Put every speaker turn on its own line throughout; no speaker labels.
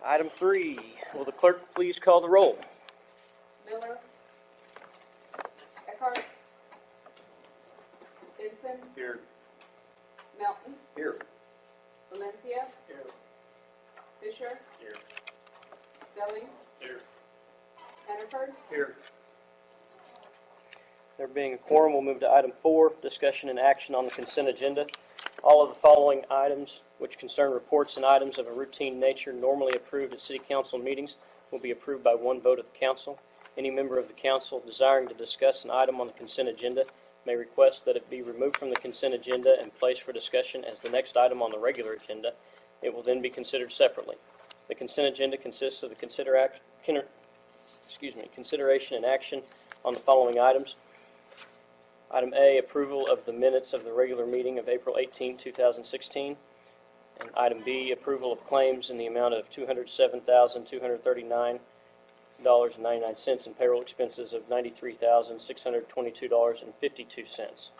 Item 3, will the clerk please call the roll?
Miller. Eckhart. Benson.
Here.
Melton.
Here.
Valencia.
Here.
Fisher.
Here.
Stelling.
Here.
Hannaford.
Here.
There being a quorum, we'll move to item 4, discussion and action on the consent agenda. All of the following items, which concern reports and items of a routine nature normally approved at City Council meetings, will be approved by one vote of the Council. Any member of the Council desiring to discuss an item on the consent agenda may request that it be removed from the consent agenda and placed for discussion as the next item on the regular agenda. It will then be considered separately. The consent agenda consists of the consideration and action on the following items. Item A, approval of the minutes of the regular meeting of April 18, 2016. And item B, approval of claims in the amount of $207,239.99 and payroll expenses of $93,622.52.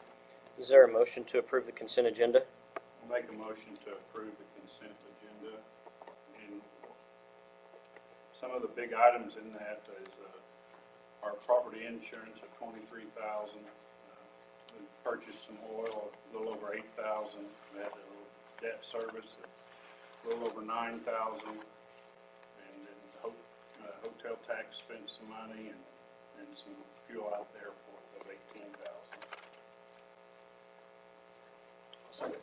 Is there a motion to approve the consent agenda?
I'll make a motion to approve the consent agenda. And some of the big items in that is our property insurance of $23,000. We purchased some oil, a little over $8,000. We had a little debt service, a little over $9,000, and then the hotel tax spent some money, and some fuel out there of $18,000. Second.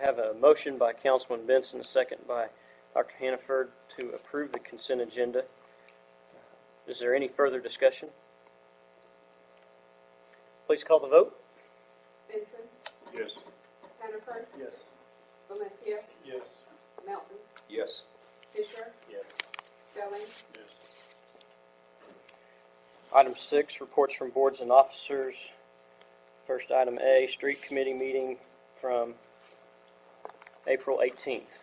I have a motion by Councilman Benson, a second by Dr. Hannaford to approve the consent agenda. Is there any further discussion? Please call the vote.
Benson.
Yes.
Hannaford.
Yes.
Valencia.
Yes.
Melton.
Yes.
Fisher.
Yes.
Stelling.
Yes.
Item 6, reports from boards and officers. First item A, street committee meeting from April 18th.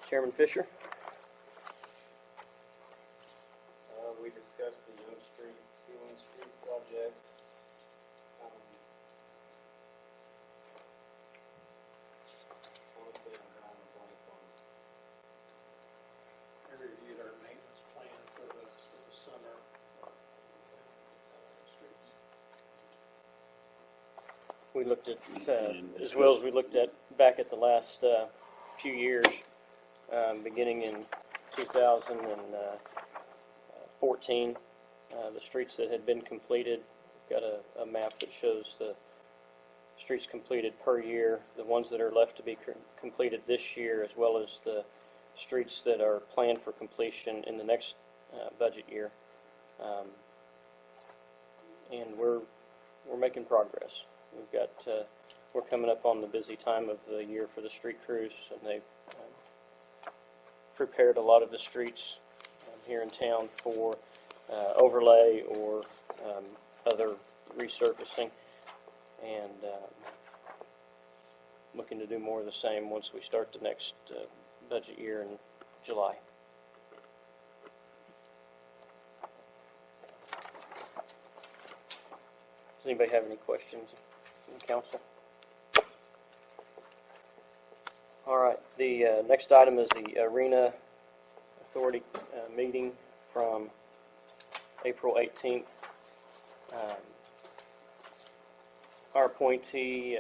Chairman Fisher.
We discussed the Young Street, Sealing Street projects. Honestly, I'm drawing a blank on
I reviewed our maintenance plan for the summer streets.
We looked at, as well as we looked at back at the last few years, beginning in 2014, the streets that had been completed. We've got a map that shows the streets completed per year, the ones that are left to be completed this year, as well as the streets that are planned for completion in the next budget year. And we're making progress. We've got we're coming up on the busy time of the year for the street crews, and they've prepared a lot of the streets here in town for overlay or other resurfacing, and looking to do more of the same once we start the next budget year in July. Does anybody have any questions from the council? All right, the next item is the Arena Authority meeting from April 18th. Our appointee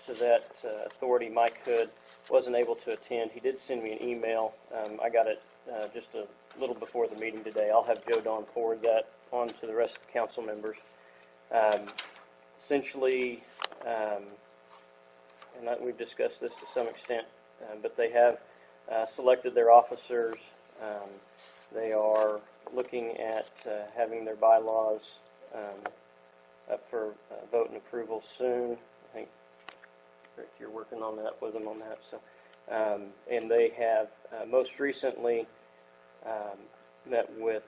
to that authority, Mike Hood, wasn't able to attend. He did send me an email. I got it just a little before the meeting today. I'll have Joe Don forward that on to the rest of the council members. Essentially, and we've discussed this to some extent, but they have selected their officers. They are looking at having their bylaws up for vote and approval soon. I think, Rick, you're working on that with them on that. So, and they have most recently met with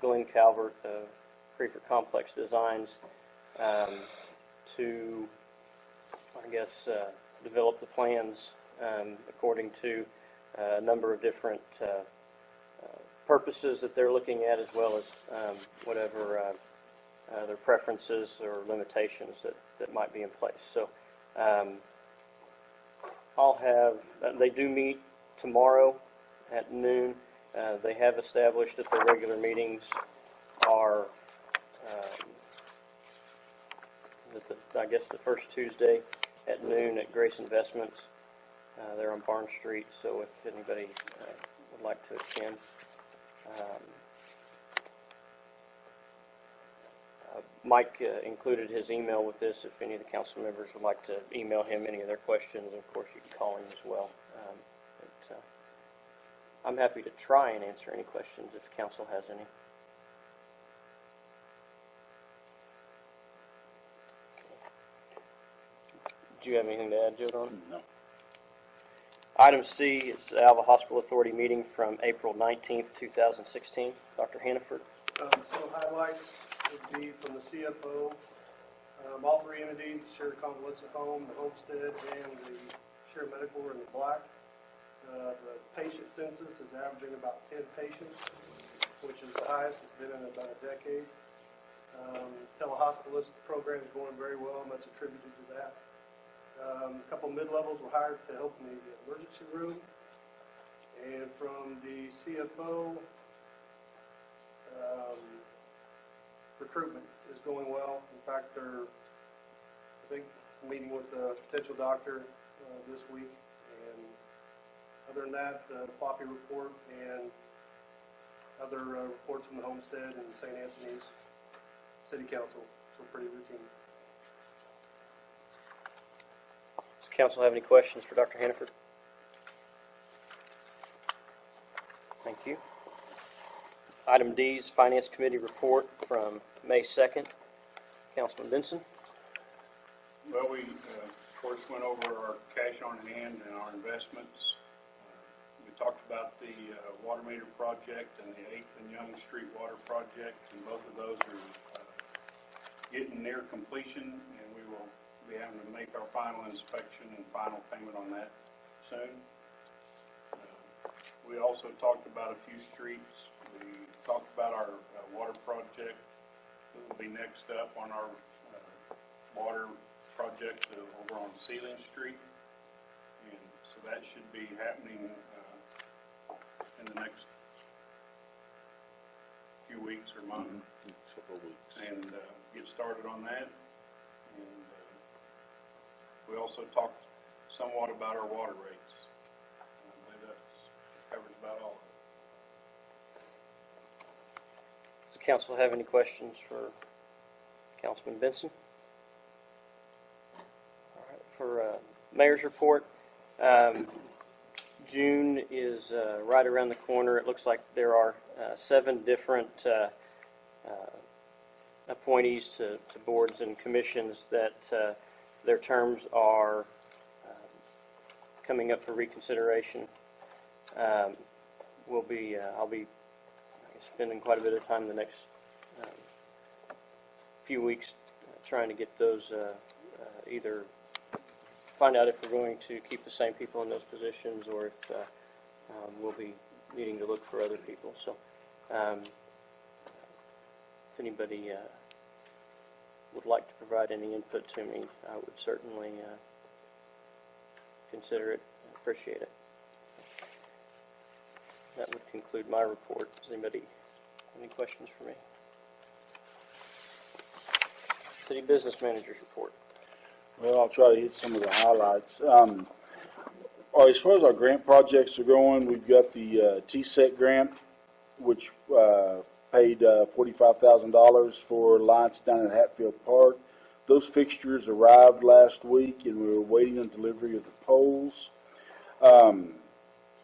Glenn Calvert of Creefer Complex Designs to, I guess, develop the plans according to a number of different purposes that they're looking at, as well as whatever their preferences or limitations that might be in place. So I'll have, they do meet tomorrow at noon. They have established that their regular meetings are, I guess the first Tuesday at noon at Grace Investments. They're on Barn Street, so if anybody would like to attend. Mike included his email with this if any of the council members would like to email him any of their questions. Of course, you can call him as well. I'm happy to try and answer any questions if council has any. Do you have anything to add, Joe?
No.
Item C is the Alva Hospital Authority meeting from April 19th, 2016. Dr. Hannaford.
Some highlights would be from the CFO. All three entities, the shared convalescent home, the homestead, and the shared medical are in the black. The patient census is averaging about 10 patients, which is the highest it's been in about a decade. Telehospitalist program is going very well, and that's attributed to that. A couple mid-levels were hired to help in the emergency room. And from the CFO, recruitment is going well. In fact, they're, I think, meeting with a potential doctor this week. And other than that, the Poppy report and other reports from the Homestead and St. Anthony's City Council, so pretty routine.
Does council have any questions for Dr. Hannaford? Thank you. Item D is Finance Committee report from May 2nd. Councilman Benson.
Well, we, of course, went over our cash on hand and our investments. We talked about the water meter project and the 8th and Young Street water project, and both of those are getting near completion, and we will be having to make our final inspection and final payment on that soon. We also talked about a few streets. We talked about our water project that will be next up on our water project over on Sealing Street, and so that should be happening in the next few weeks or month.
Couple of weeks.
And get started on that. And we also talked somewhat about our water rates. I believe that covers about all of it.
Does council have any questions for Councilman Benson? All right, for Mayor's report, June is right around the corner. It looks like there are 7 different appointees to boards and commissions that their terms are coming up for reconsideration. I'll be spending quite a bit of time the next few weeks trying to get those either find out if we're going to keep the same people in those positions or if we'll be needing to look for other people. So if anybody would like to provide any input to me, I would certainly consider it and appreciate it. That would conclude my report. Does anybody have any questions for me? City Business Manager's report.
Well, I'll try to hit some of the highlights. As far as our grant projects are going, we've got the TSEC grant, which paid $45,000 for lights down at Hatfield Park. Those fixtures arrived last week, and we were waiting on delivery of the poles.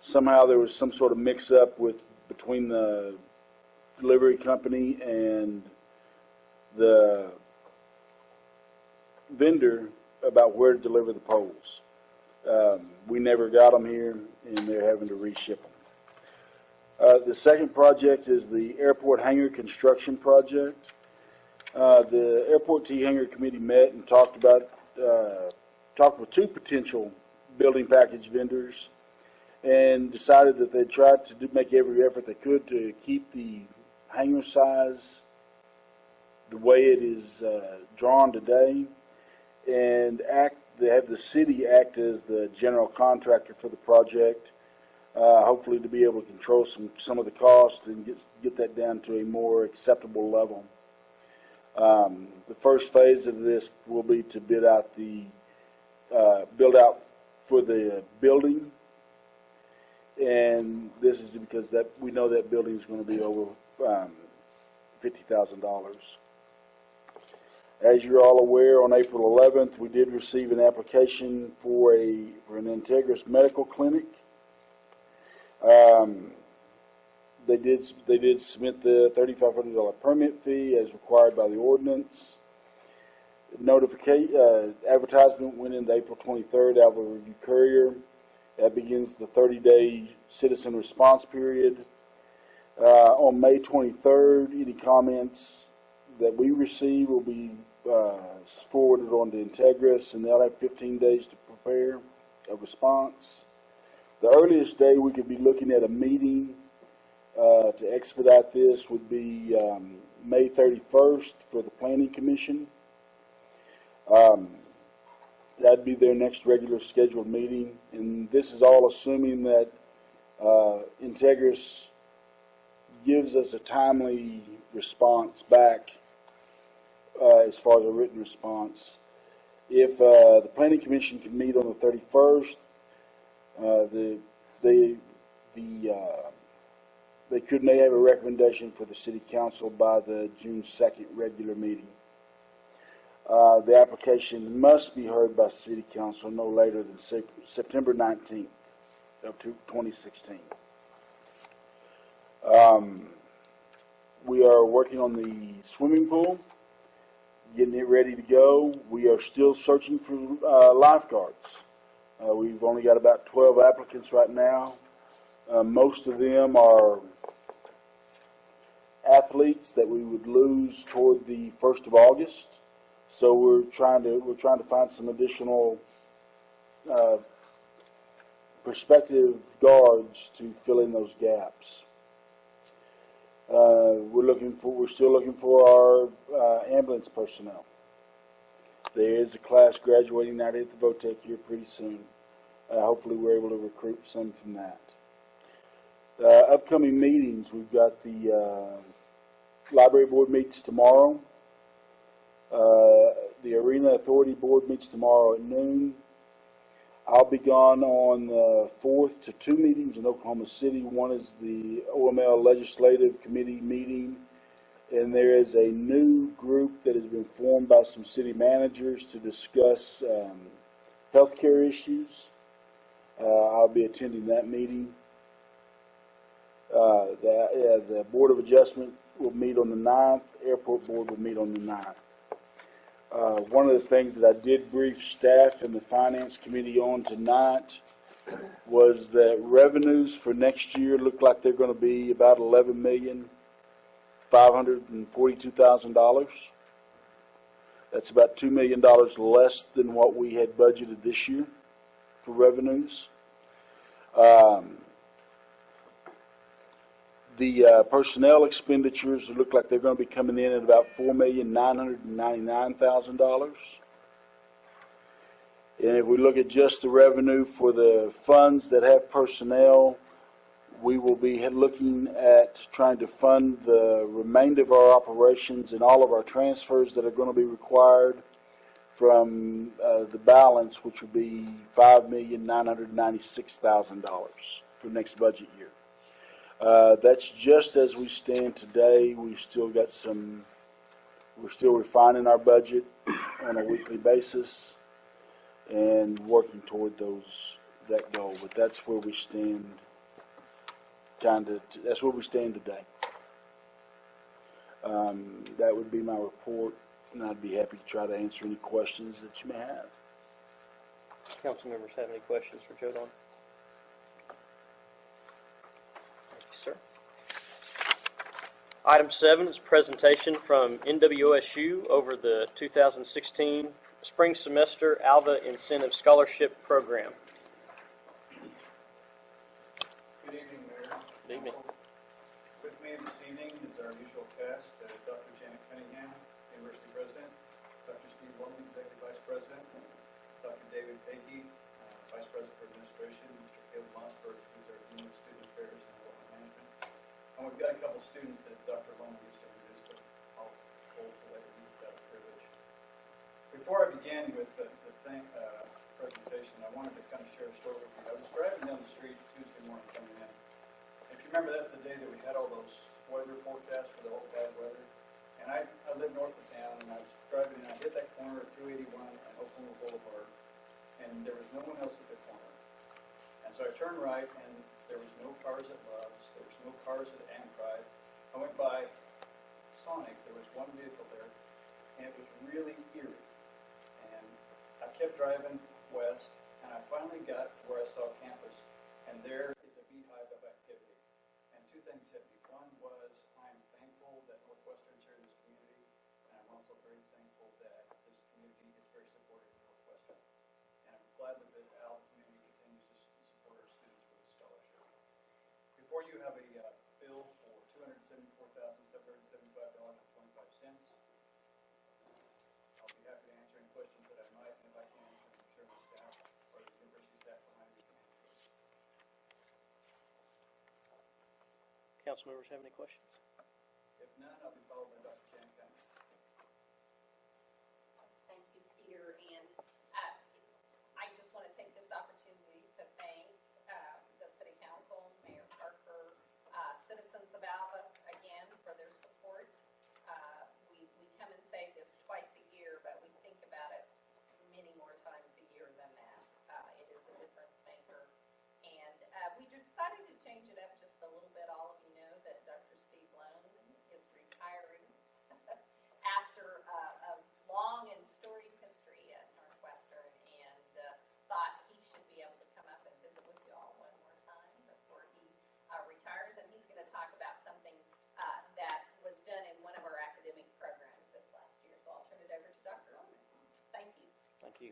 Somehow there was some sort of mix-up between the delivery company and the vendor about where to deliver the poles. We never got them here, and they're having to reship them. The second project is the airport hangar construction project. The airport T-hangar committee met and talked with 2 potential building package vendors, and decided that they tried to make every effort they could to keep the hangar size the way it is drawn today, and they have the city act as the general contractor for the project, hopefully to be able to control some of the cost and get that down to a more acceptable level. The first phase of this will be to build out for the building, and this is because that we know that building is going to be over $50,000. As you're all aware, on April 11th, we did receive an application for an Integris medical clinic. They did submit the $3,500 permit fee as required by the ordinance. Advertisement went into April 23rd, Alva Review Courier. That begins the 30-day citizen response period. On May 23rd, any comments that we receive will be forwarded on to Integris, and they'll have 15 days to prepare a response. The earliest day we could be looking at a meeting to expedite this would be May 31st for the Planning Commission. That'd be their next regular scheduled meeting, and this is all assuming that Integris gives us a timely response back as far as a written response. If the Planning Commission can meet on the 31st, they have a recommendation for the City Council by the June 2nd regular meeting. The application must be heard by City Council no later than September 19th of 2016. We are working on the swimming pool, getting it ready to go. We are still searching for lifeguards. We've only got about 12 applicants right now. Most of them are athletes that we would lose toward the 1st of August. So we're trying to find some additional prospective guards to fill in those gaps. We're still looking for our ambulance personnel. There is a class graduating out at the Votech here pretty soon. Hopefully we're able to recruit some from that. Upcoming meetings, we've got the Library Board meets tomorrow. The Arena Authority Board meets tomorrow at noon. I'll be gone on the 4th to 2 meetings in Oklahoma City. One is the OML Legislative Committee meeting, and there is a new group that has been formed by some city managers to discuss healthcare issues. I'll be attending that meeting. The Board of Adjustment will meet on the 9th. Airport Board will meet on the 9th. One of the things that I did brief staff and the Finance Committee on tonight was that revenues for next year look like they're going to be about $11,542,000. That's about $2 million less than what we had budgeted this year for revenues. The personnel expenditures look like they're going to be coming in at about $4,999,000. And if we look at just the revenue for the funds that have personnel, we will be looking at trying to fund the remainder of our operations and all of our transfers that are going to be required from the balance, which will be $5,996,000 for next budget year. That's just as we stand today. We're still refining our budget on a weekly basis and working toward that goal. But that's where we stand. That's where we stand today. That would be my report, and I'd be happy to try to answer any questions that you may have.
Council members have any questions for Joe Don? Sir. Item 7 is presentation from NWOSU over the 2016 Spring Semester Alva Incentive Scholarship Program.
Good evening, Mayor.
Good evening.
With me this evening is our usual cast, Dr. Janet Cunningham, University President, Dr. Steve Bowman, Executive Vice President, Dr. David Peggy, Vice President for Administration, Mr. Caleb Mossberg, who's our Dean of Student Affairs and Development Management. And we've got a couple of students that Dr. Lynn used to introduce that I'll hold to later. You've got a privilege. Before I begin with the presentation, I wanted to kind of share a story with you. I was driving down the street Tuesday morning coming in. If you remember, that's the day that we had all those weather forecasts for the old bad weather. And I live north of town, and I was driving, and I hit that corner at 281 and Oklahoma Boulevard, and there was no one else at the corner. And so I turned right, and there was no cars at Love's, there was no cars at Ampride. I went by Sonic, there was one vehicle there, and it was really eerie. And I kept driving west, and I finally got to where I saw campus, and there is a beehive of activity. And two things hit me. One was I'm thankful that Northwestern's here in this community, and I'm also very thankful that this community is very supportive of Northwestern. And I'm glad that the Alva community continues to support our students with a scholarship. Before you have a bill for $274,775.25. I'll be happy to answer any questions that I might, and if I can't answer them, I'm sure my staff or the university staff behind me can answer.
Council members have any questions?
If none, I'll be followed by Dr. Jan Cummings.
Thank you, Skeeter, and I just want to take this opportunity to thank the City Council, Mayor Parker, citizens of Alva, again, for their support. We come and say this twice a year, but we think about it many more times a year than that. It is a difference maker. And we decided to change it up just a little bit. All of you know that Dr. Steve Lynn is retiring after a long and storied history at Northwestern, and thought he should be able to come up and visit with you all one more time before he retires. And he's going to talk about something that was done in one of our academic programs this last year. So I'll turn it over to Dr. Lynn. Thank you.
Thank you.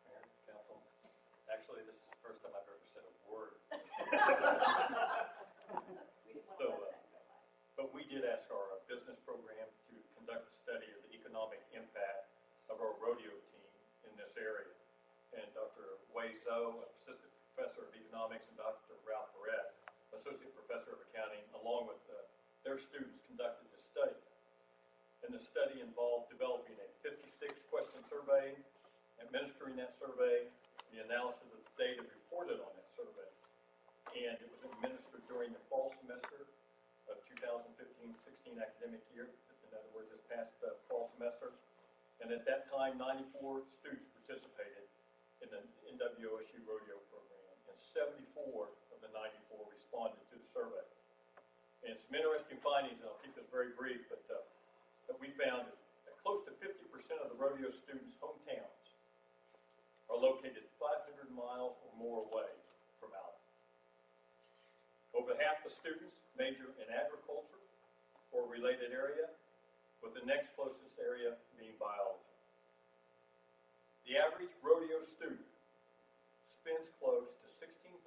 Mayor, Council, actually, this is the first time I've ever said a word.
We didn't want
So,
to let that go by.
But we did ask our business program to conduct a study of the economic impact of our rodeo team in this area. And Dr. Wei Zhou, Assistant Professor of Economics, and Dr. Ralph Perez, Associate Professor of Accounting, along with their students, conducted this study. And the study involved developing a 56-question survey, administering that survey, the analysis of the data reported on that survey. And it was administered during the fall semester of 2015-16 academic year, in other words, this past fall semester. And at that time, 94 students participated in the NWOSU rodeo program, and 74 of the 94 responded to the survey. And some interesting findings, and I'll keep this very brief, but that we found that close to 50% of the rodeo students' hometowns are located 500 miles or more away from Alva. Over half the students major in agriculture or related area, with the next closest area being biology. The average rodeo student spends close to $16,284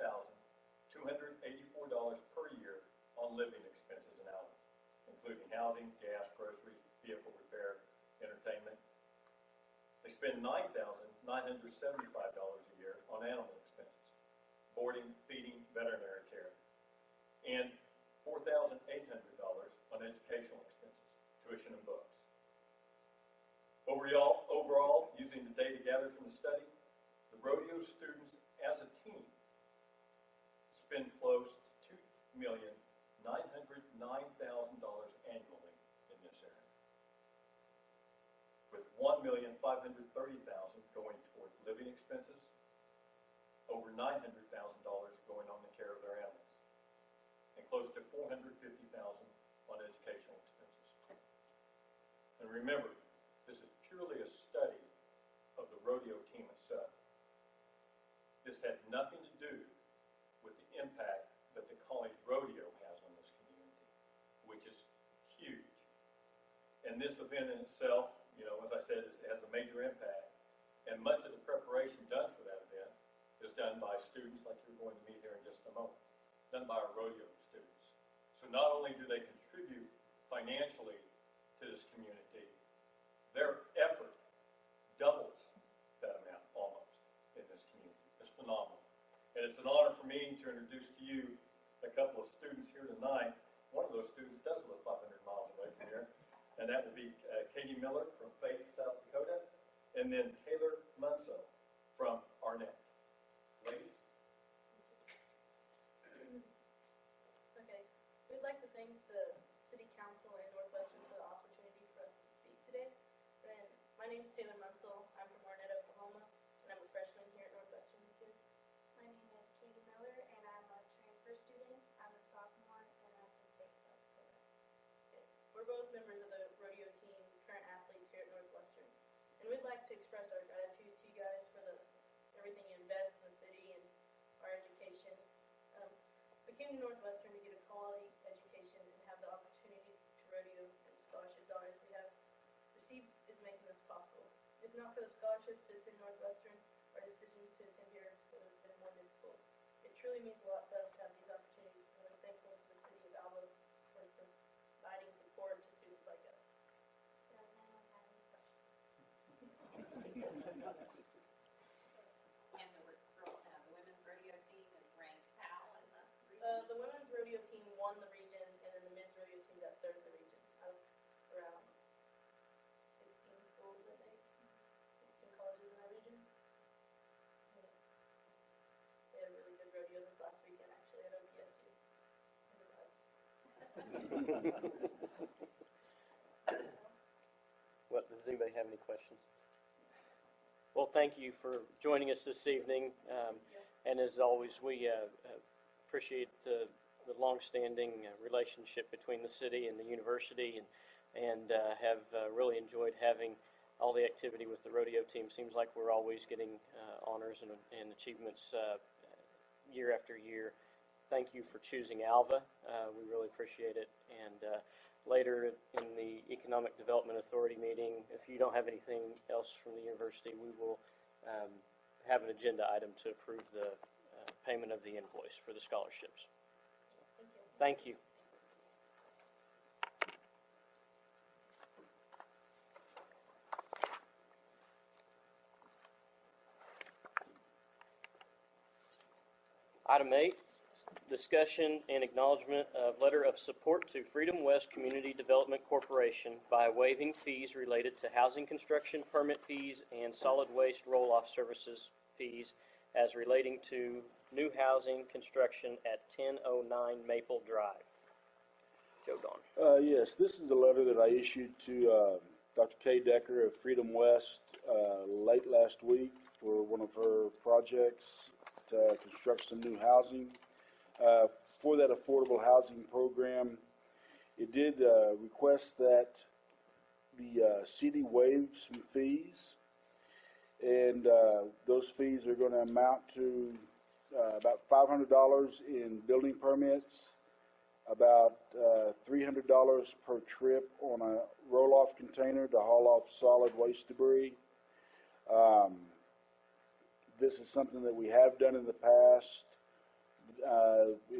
per year on living expenses in Alva, including housing, gas, groceries, vehicle repair, entertainment. They spend $9,975 a year on animal expenses, boarding, feeding, veterinary care, and $4,800 on educational expenses, tuition and books. Overall, using the data gathered from the study, the rodeo students as a team spend close to $2,909,000 annually in this area, with $1,530,000 going toward living expenses, over $900,000 going on the care of their animals, and close to $450,000 on educational expenses. And remember, this is purely a study of the rodeo team itself. This had nothing to do with the impact that the college rodeo has on this community, which is huge. And this event in itself, you know, as I said, has a major impact. And much of the preparation done for that event is done by students like you're going to meet here in just a moment, done by our rodeo students. So not only do they contribute financially to this community, their effort doubles that amount. phenomenal. And it's an honor for me to introduce to you a couple of students here tonight. One of those students does live 500 miles away from here, and that will be Katie Miller from Faith, South Dakota, and then Taylor Munso from Arnett. Ladies?
Okay, we'd like to thank the City Council and Northwestern for the opportunity for us to speak today. And my name is Taylor Munsell. I'm from Arnett, Oklahoma, and I'm a freshman here at Northwestern this year.
My name is Katie Miller, and I'm a transfer student. I'm a sophomore, and I'm from Faith, South Dakota.
Okay. We're both members of the rodeo team, current athletes here at Northwestern. And we'd like to express our gratitude to you guys for everything you invest in the city and our education. We came to Northwestern to get a quality education and have the opportunity to rodeo, and the scholarship dollars we have received is making this possible. If not for the scholarships to attend Northwestern, our decision to attend here would have been more difficult. It truly means a lot to us to have these opportunities, and we're thankful to the city of Alva for providing support to students like us.
Does anyone have any questions?
And the women's rodeo team is ranked how in the region?
The women's rodeo team won the region, and then the men's rodeo team got third in the region out of around 16 schools, I think. 16 colleges in our region. Yeah. They had a really good rodeo this last weekend, actually, at OPSU.
What, does anybody have any questions? Well, thank you for joining us this evening. And as always, we appreciate the longstanding relationship between the city and the university, and have really enjoyed having all the activity with the rodeo team. Seems like we're always getting honors and achievements year after year. Thank you for choosing Alva. We really appreciate it. And later in the Economic Development Authority meeting, if you don't have anything else from the university, we will have an agenda item to approve the payment of the invoice for the scholarships. Thank you. Item 8, discussion and acknowledgement of letter of support to Freedom West Community Development Corporation by waiving fees related to housing construction permit fees and solid waste roll-off services fees as relating to new housing construction at 1009 Maple Drive. Joe Don.
Yes, this is a letter that I issued to Dr. Kay Decker of Freedom West late last week for one of her projects to construct some new housing. For that affordable housing program, it did request that the city waive some fees, and those fees are going to amount to about $500 in building permits, about $300 per trip on a roll-off container to haul off solid waste debris. This is something that we have done in the past.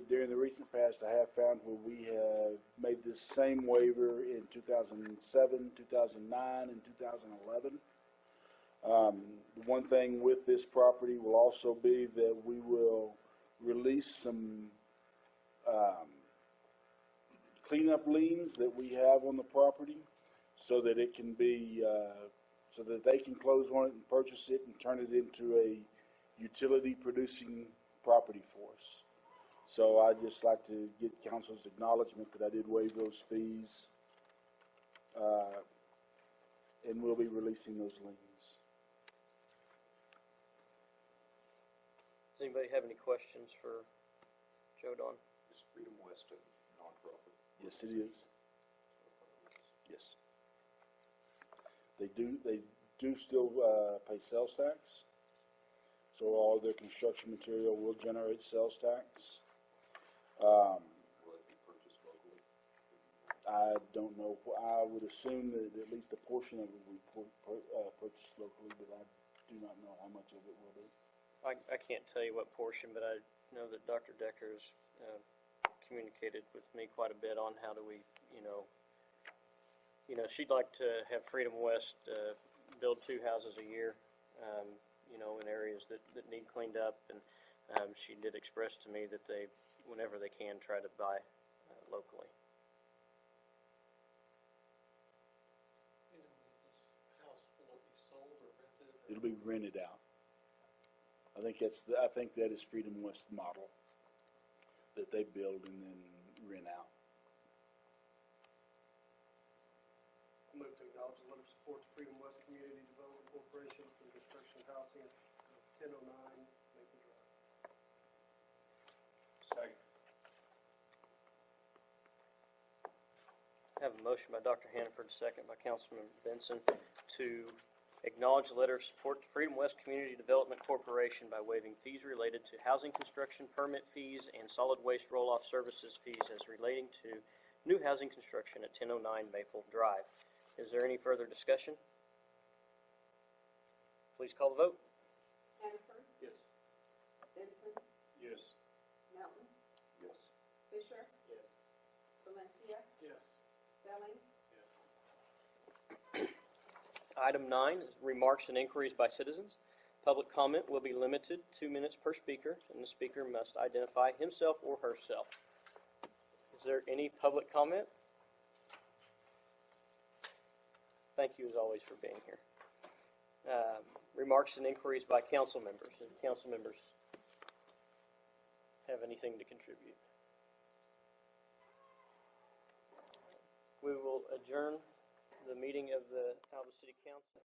During the recent past, I have found where we have made this same waiver in 2007, 2009, and 2011. The one thing with this property will also be that we will release some cleanup liens that we have on the property, so that it can be, so that they can close on it and purchase it and turn it into a utility producing property for us. So I'd just like to get council's acknowledgement that I did waive those fees, and we'll be releasing those liens.
Does anybody have any questions for Joe Don?
Is Freedom West a nonprofit?
Yes, it is. Yes. They do still pay sales tax. So all their construction material will generate sales tax.
Will it be purchased locally?
I don't know. I would assume that at least a portion of it will be purchased locally, but I do not know how much of it will be.
I can't tell you what portion, but I know that Dr. Decker has communicated with me quite a bit on how do we, she'd like to have Freedom West build 2 houses a year. in areas that need cleaned up. And she did express to me that they, whenever they can, try to buy locally.
This house, will it be sold or rented?
It'll be rented out. I think that is Freedom West's model, that they build and then rent out.
I move to acknowledge the letter of support to Freedom West Community Development Corporation for the construction of housing at 1009 Maple Drive.
Second.
I have a motion by Dr. Hannaford, second by Councilman Benson, to acknowledge the letter of support to Freedom West Community Development Corporation by waiving fees related to housing construction permit fees and solid waste roll-off services fees as relating to new housing construction at 1009 Maple Drive. Is there any further discussion? Please call the vote.
Hannaford,
Yes.
Benson,
Yes.
Melton,
Yes.
Fisher,
Yes.
Valencia,
Yes.
Stelling,
Item 9 is remarks and inquiries by citizens. Public comment will be limited 2 minutes per speaker, and the speaker must identify himself or herself. Is there any public comment? Thank you, as always, for being here. Remarks and inquiries by council members. Does council members have anything to contribute? We will adjourn the meeting of the Alva City Council.